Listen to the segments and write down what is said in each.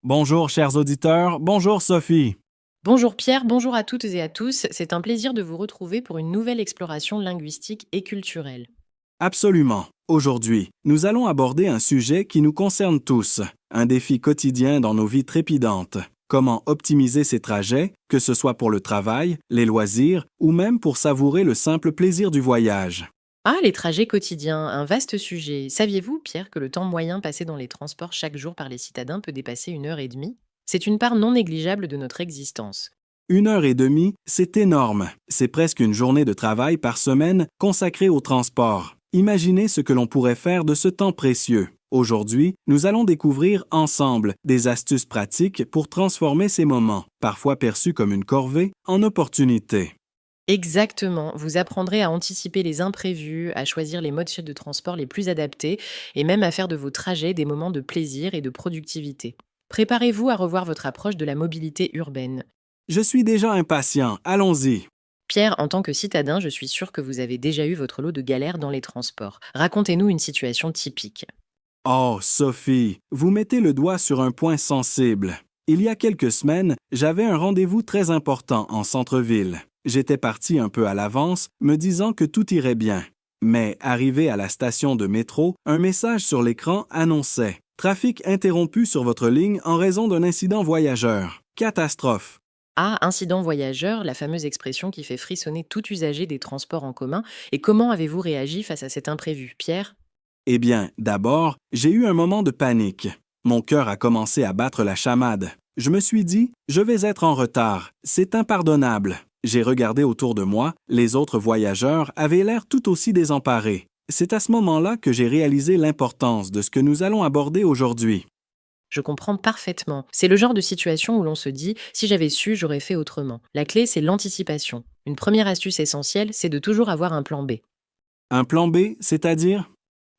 Bonjour chers auditeurs, bonjour Sophie. Bonjour Pierre, bonjour à toutes et à tous. C'est un plaisir de vous retrouver pour une nouvelle exploration linguistique et culturelle. Absolument. Aujourd'hui, nous allons aborder un sujet qui nous concerne tous, un défi quotidien dans nos vies trépidantes. Comment optimiser ces trajets, que ce soit pour le travail, les loisirs ou même pour savourer le simple plaisir du voyage. Ah, les trajets quotidiens, un vaste sujet. Saviez-vous, Pierre, que le temps moyen passé dans les transports chaque jour par les citadins peut dépasser 1 heure et demie? C'est une part non négligeable de notre existence. 1 heure et demie, c'est énorme. C'est presque une journée de travail par semaine consacrée au transport. Imaginez ce que l'on pourrait faire de ce temps précieux. Aujourd'hui, nous allons découvrir ensemble des astuces pratiques pour transformer ces moments, parfois perçus comme une corvée, en opportunités. Exactement, vous apprendrez à anticiper les imprévus, à choisir les modes de transport les plus adaptés et même à faire de vos trajets des moments de plaisir et de productivité. Préparez-vous à revoir votre approche de la mobilité urbaine. Je suis déjà impatient, allons-y. Pierre, en tant que citadin, je suis sûr que vous avez déjà eu votre lot de galères dans les transports. Racontez-nous une situation typique. Oh, Sophie, vous mettez le doigt sur un point sensible. Il y a quelques semaines, j'avais un rendez-vous très important en centre-ville. J'étais parti un peu à l'avance, me disant que tout irait bien. Mais, arrivé à la station de métro, un message sur l'écran annonçait Trafic interrompu sur votre ligne en raison d'un incident voyageur. Catastrophe. Ah, incident voyageur, la fameuse expression qui fait frissonner tout usager des transports en commun. Et comment avez-vous réagi face à cet imprévu, Pierre? Eh bien, d'abord, j'ai eu un moment de panique. Mon cœur a commencé à battre la chamade. Je me suis dit, je vais être en retard. C'est impardonnable. J'ai regardé autour de moi, les autres voyageurs avaient l'air tout aussi désemparés. C'est à ce moment-là que j'ai réalisé l'importance de ce que nous allons aborder aujourd'hui. Je comprends parfaitement. C'est le genre de situation où l'on se dit, si j'avais su, j'aurais fait autrement. La clé, c'est l'anticipation. Une première astuce essentielle, c'est de toujours avoir un plan B. Un plan B, c'est-à-dire?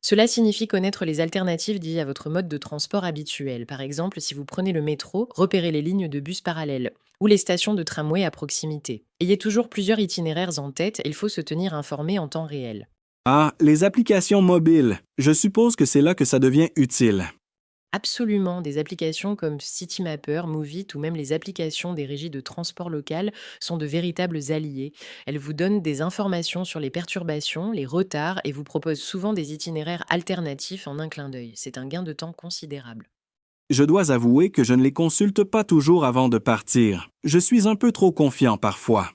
Cela signifie connaître les alternatives liées à votre mode de transport habituel. Par exemple, si vous prenez le métro, repérez les lignes de bus parallèles ou les stations de tramway à proximité. Ayez toujours plusieurs itinéraires en tête et il faut se tenir informé en temps réel. Ah, les applications mobiles. Je suppose que c'est là que ça devient utile. Absolument, des applications comme Citymapper, Movit ou même les applications des régies de transport local sont de véritables alliés. Elles vous donnent des informations sur les perturbations, les retards et vous proposent souvent des itinéraires alternatifs en un clin d'œil. C'est un gain de temps considérable. Je dois avouer que je ne les consulte pas toujours avant de partir. Je suis un peu trop confiant parfois.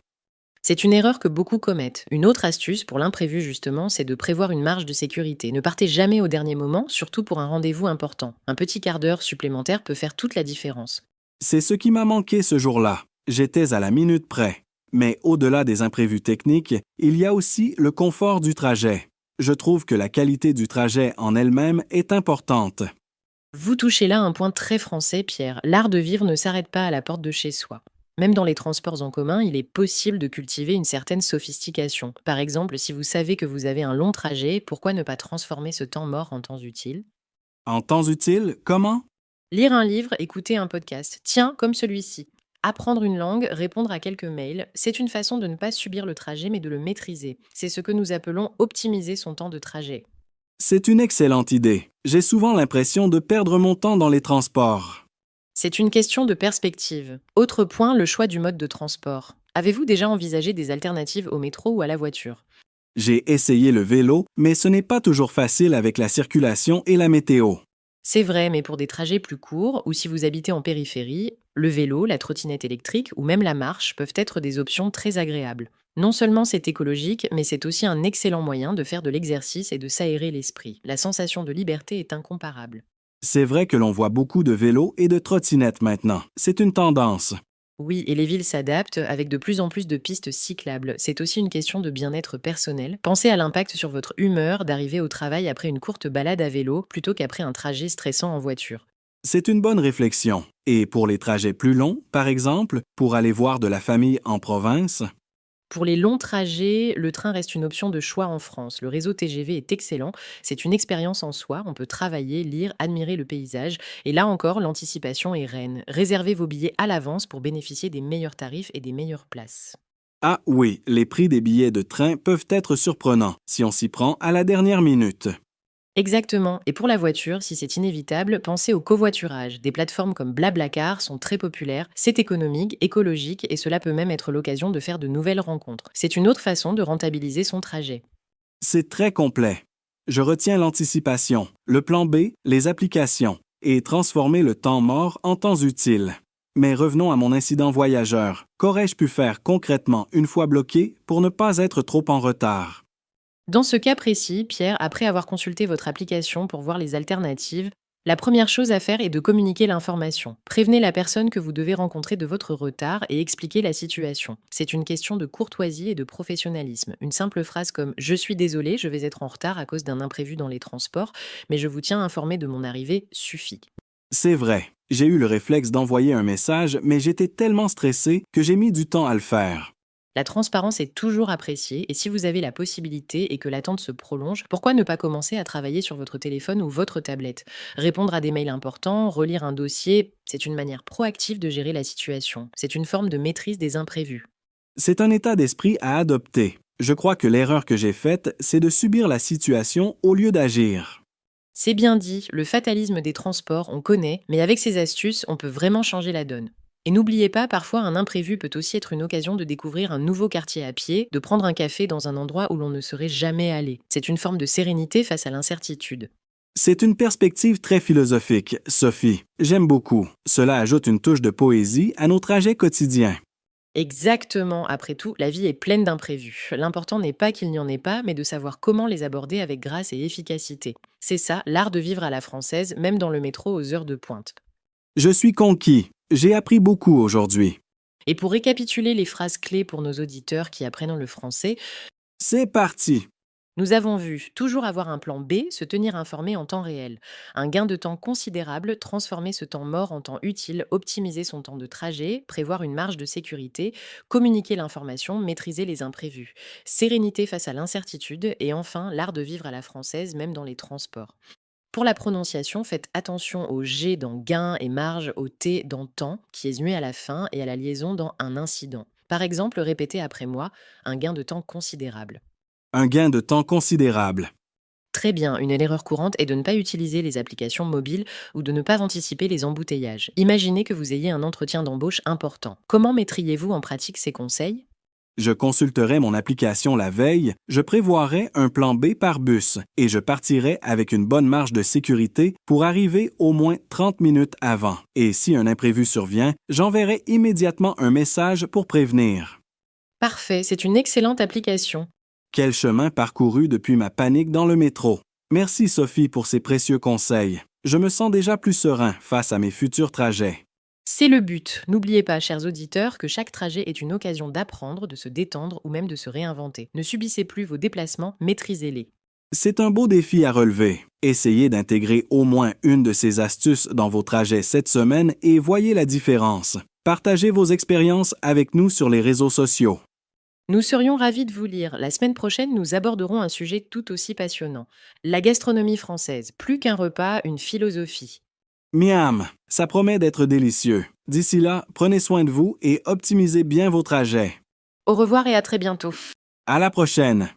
C'est une erreur que beaucoup commettent. Une autre astuce pour l'imprévu justement, c'est de prévoir une marge de sécurité. Ne partez jamais au dernier moment, surtout pour un rendez-vous important. Un petit quart d'heure supplémentaire peut faire toute la différence. C'est ce qui m'a manqué ce jour-là. J'étais à la minute près. Mais au-delà des imprévus techniques, il y a aussi le confort du trajet. Je trouve que la qualité du trajet en elle-même est importante. Vous touchez là un point très français, Pierre. L'art de vivre ne s'arrête pas à la porte de chez soi. Même dans les transports en commun, il est possible de cultiver une certaine sophistication. Par exemple, si vous savez que vous avez un long trajet, pourquoi ne pas transformer ce temps mort en temps utile? En temps utile, comment? Lire un livre, écouter un podcast. Tiens, comme celui-ci. Apprendre une langue, répondre à quelques mails, c'est une façon de ne pas subir le trajet mais de le maîtriser. C'est ce que nous appelons optimiser son temps de trajet. C'est une excellente idée. J'ai souvent l'impression de perdre mon temps dans les transports. C'est une question de perspective. Autre point, le choix du mode de transport. Avez-vous déjà envisagé des alternatives au métro ou à la voiture? J'ai essayé le vélo, mais ce n'est pas toujours facile avec la circulation et la météo. C'est vrai, mais pour des trajets plus courts ou si vous habitez en périphérie, le vélo, la trottinette électrique ou même la marche peuvent être des options très agréables. Non seulement c'est écologique, mais c'est aussi un excellent moyen de faire de l'exercice et de s'aérer l'esprit. La sensation de liberté est incomparable. C'est vrai que l'on voit beaucoup de vélos et de trottinettes maintenant. C'est une tendance. Oui, et les villes s'adaptent avec de plus en plus de pistes cyclables. C'est aussi une question de bien-être personnel. Pensez à l'impact sur votre humeur d'arriver au travail après une courte balade à vélo plutôt qu'après un trajet stressant en voiture. C'est une bonne réflexion. Et pour les trajets plus longs, par exemple, pour aller voir de la famille en province, Pour les longs trajets, le train reste une option de choix en France. Le réseau TGV est excellent. C'est une expérience en soi. On peut travailler, lire, admirer le paysage. Et là encore, l'anticipation est reine. Réservez vos billets à l'avance pour bénéficier des meilleurs tarifs et des meilleures places. ah oui, les prix des billets de train peuvent être surprenants si on s'y prend à la dernière minute. Exactement. Et pour la voiture, si c'est inévitable, pensez au covoiturage. Des plateformes comme Blablacar sont très populaires, c'est économique, écologique et cela peut même être l'occasion de faire de nouvelles rencontres. C'est une autre façon de rentabiliser son trajet. C'est très complet. Je retiens l'anticipation, le plan B, les applications, et transformer le temps mort en temps utile. Mais revenons à mon incident voyageur. Qu'aurais-je pu faire concrètement une fois bloqué pour ne pas être trop en retard? Dans ce cas précis, Pierre, après avoir consulté votre application pour voir les alternatives, la première chose à faire est de communiquer l'information. Prévenez la personne que vous devez rencontrer de votre retard et expliquez la situation. C'est une question de courtoisie et de professionnalisme. Une simple phrase comme ⁇ Je suis désolé, je vais être en retard à cause d'un imprévu dans les transports, mais je vous tiens informé de mon arrivée ⁇ suffit. C'est vrai. J'ai eu le réflexe d'envoyer un message, mais j'étais tellement stressé que j'ai mis du temps à le faire. La transparence est toujours appréciée et si vous avez la possibilité et que l'attente se prolonge, pourquoi ne pas commencer à travailler sur votre téléphone ou votre tablette? Répondre à des mails importants, relire un dossier, c'est une manière proactive de gérer la situation. C'est une forme de maîtrise des imprévus. C'est un état d'esprit à adopter. Je crois que l'erreur que j'ai faite, c'est de subir la situation au lieu d'agir. C'est bien dit, le fatalisme des transports, on connaît, mais avec ces astuces, on peut vraiment changer la donne. Et n'oubliez pas, parfois un imprévu peut aussi être une occasion de découvrir un nouveau quartier à pied, de prendre un café dans un endroit où l'on ne serait jamais allé. C'est une forme de sérénité face à l'incertitude. C'est une perspective très philosophique, Sophie. J'aime beaucoup. Cela ajoute une touche de poésie à nos trajets quotidiens. Exactement, après tout, la vie est pleine d'imprévus. L'important n'est pas qu'il n'y en ait pas, mais de savoir comment les aborder avec grâce et efficacité. C'est ça, l'art de vivre à la française, même dans le métro aux heures de pointe. Je suis conquis. J'ai appris beaucoup aujourd'hui. Et pour récapituler les phrases clés pour nos auditeurs qui apprennent le français, C'est parti. nous avons vu toujours avoir un plan B, se tenir informé en temps réel. Un gain de temps considérable, transformer ce temps mort en temps utile, optimiser son temps de trajet, prévoir une marge de sécurité, communiquer l'information, maîtriser les imprévus. Sérénité face à l'incertitude et enfin l'art de vivre à la française même dans les transports. Pour la prononciation, faites attention au G dans gain et marge, au T dans temps, qui est muet à la fin, et à la liaison dans un incident. Par exemple, répétez après moi, un gain de temps considérable. Un gain de temps considérable. Très bien, une erreur courante est de ne pas utiliser les applications mobiles ou de ne pas anticiper les embouteillages. Imaginez que vous ayez un entretien d'embauche important. Comment mettriez-vous en pratique ces conseils? Je consulterai mon application la veille, je prévoirai un plan B par bus et je partirai avec une bonne marge de sécurité pour arriver au moins 30 minutes avant. Et si un imprévu survient, j'enverrai immédiatement un message pour prévenir. Parfait, c'est une excellente application. Quel chemin parcouru depuis ma panique dans le métro. Merci Sophie pour ces précieux conseils. Je me sens déjà plus serein face à mes futurs trajets. C'est le but. N'oubliez pas, chers auditeurs, que chaque trajet est une occasion d'apprendre, de se détendre ou même de se réinventer. Ne subissez plus vos déplacements, maîtrisez-les. C'est un beau défi à relever. Essayez d'intégrer au moins une de ces astuces dans vos trajets cette semaine et voyez la différence. Partagez vos expériences avec nous sur les réseaux sociaux. Nous serions ravis de vous lire. La semaine prochaine, nous aborderons un sujet tout aussi passionnant. La gastronomie française. Plus qu'un repas, une philosophie. Miam, ça promet d'être délicieux. D'ici là, prenez soin de vous et optimisez bien vos trajets. Au revoir et à très bientôt. À la prochaine!